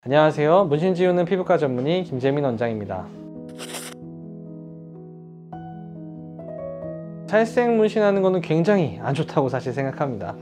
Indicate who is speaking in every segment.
Speaker 1: 안녕하세요. 문신 지우는 피부과 전문의 김재민 원장입니다. 살색 문신하는 거는 굉장히 안 좋다고 사실 생각합니다.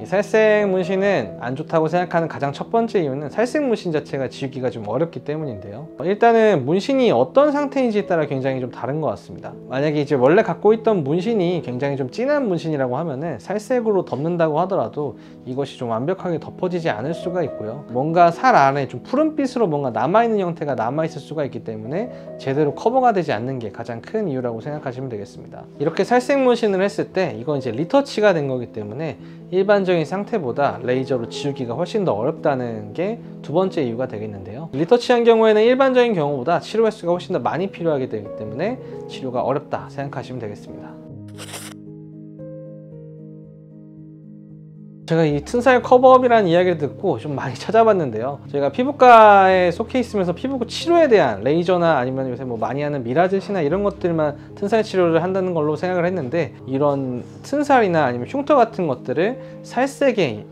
Speaker 1: 이 살색 문신은 안 좋다고 생각하는 가장 첫 번째 이유는 살색 문신 자체가 지우기가 좀 어렵기 때문인데요. 일단은 문신이 어떤 상태인지에 따라 굉장히 좀 다른 것 같습니다. 만약에 이제 원래 갖고 있던 문신이 굉장히 좀 진한 문신이라고 하면은 살색으로 덮는다고 하더라도 이것이 좀 완벽하게 덮어지지 않을 수가 있고요. 뭔가 살 안에 좀 푸른빛으로 뭔가 남아있는 형태가 남아있을 수가 있기 때문에 제대로 커버가 되지 않는 게 가장 큰 이유라고 생각하시면 되겠습니다. 이렇게 살색 문신을 했을 때 이건 이제 리터치가 된 거기 때문에 일반적인 상태보다 레이저로 지우기가 훨씬 더 어렵다는 게 두 번째 이유가 되겠는데요. 리터치한 경우에는 일반적인 경우보다 치료 횟수가 훨씬 더 많이 필요하게 되기 때문에 치료가 어렵다 생각하시면 되겠습니다. 제가 이 튼살 커버업이라는 이야기를 듣고 좀 많이 찾아봤는데요. 제가 피부과에 속해 있으면서 피부 치료에 대한 레이저나 아니면 요새 뭐 많이 하는 미라젯이나 이런 것들만 튼살 치료를 한다는 걸로 생각을 했는데, 이런 튼살이나 아니면 흉터 같은 것들을 살색에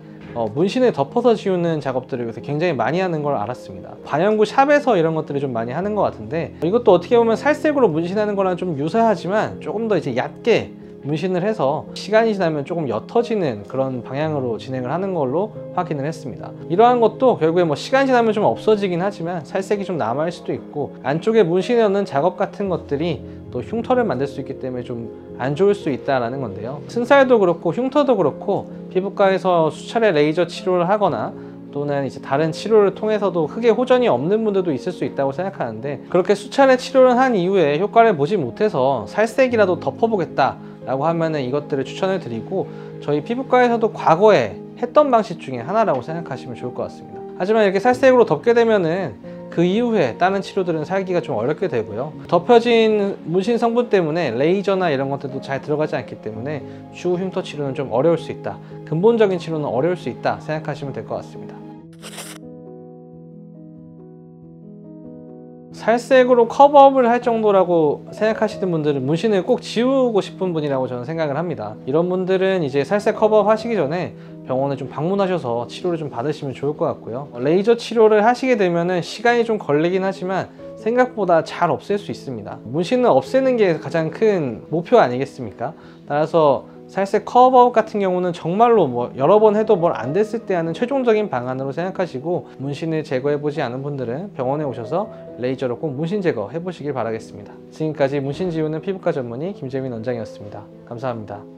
Speaker 1: 문신을 덮어서 지우는 작업들을 요새 굉장히 많이 하는 걸 알았습니다. 반영구 샵에서 이런 것들을 좀 많이 하는 것 같은데, 이것도 어떻게 보면 살색으로 문신하는 거랑 좀 유사하지만 조금 더 이제 얕게 문신을 해서 시간이 지나면 조금 옅어지는 그런 방향으로 진행을 하는 걸로 확인을 했습니다. 이러한 것도 결국에 뭐 시간이 지나면 좀 없어지긴 하지만 살색이 좀 남아있을 수도 있고, 안쪽에 문신에 넣는 작업 같은 것들이 또 흉터를 만들 수 있기 때문에 좀 안 좋을 수 있다는 건데요. 튼살도 그렇고 흉터도 그렇고 피부과에서 수차례 레이저 치료를 하거나 또는 이제 다른 치료를 통해서도 크게 호전이 없는 분들도 있을 수 있다고 생각하는데, 그렇게 수차례 치료를 한 이후에 효과를 보지 못해서 살색이라도 덮어보겠다 라고 하면은 이것들을 추천을 드리고, 저희 피부과에서도 과거에 했던 방식 중에 하나라고 생각하시면 좋을 것 같습니다. 하지만 이렇게 살색으로 덮게 되면은 그 이후에 다른 치료들은 살기가 좀 어렵게 되고요. 덮여진 문신 성분 때문에 레이저나 이런 것들도 잘 들어가지 않기 때문에 추후 흉터 치료는 좀 어려울 수 있다, 근본적인 치료는 어려울 수 있다 생각하시면 될 것 같습니다. 살색으로 커버업을 할 정도라고 생각하시는 분들은 문신을 꼭 지우고 싶은 분이라고 저는 생각을 합니다. 이런 분들은 이제 살색 커버업 하시기 전에 병원에 좀 방문하셔서 치료를 좀 받으시면 좋을 것 같고요. 레이저 치료를 하시게 되면은 시간이 좀 걸리긴 하지만 생각보다 잘 없앨 수 있습니다. 문신을 없애는 게 가장 큰 목표 아니겠습니까? 따라서 살색 커버업 같은 경우는 정말로 뭐 여러 번 해도 뭘 안 됐을 때 하는 최종적인 방안으로 생각하시고, 문신을 제거해 보지 않은 분들은 병원에 오셔서 레이저로 꼭 문신 제거 해 보시길 바라겠습니다. 지금까지 문신 지우는 피부과 전문의 김재민 원장이었습니다. 감사합니다.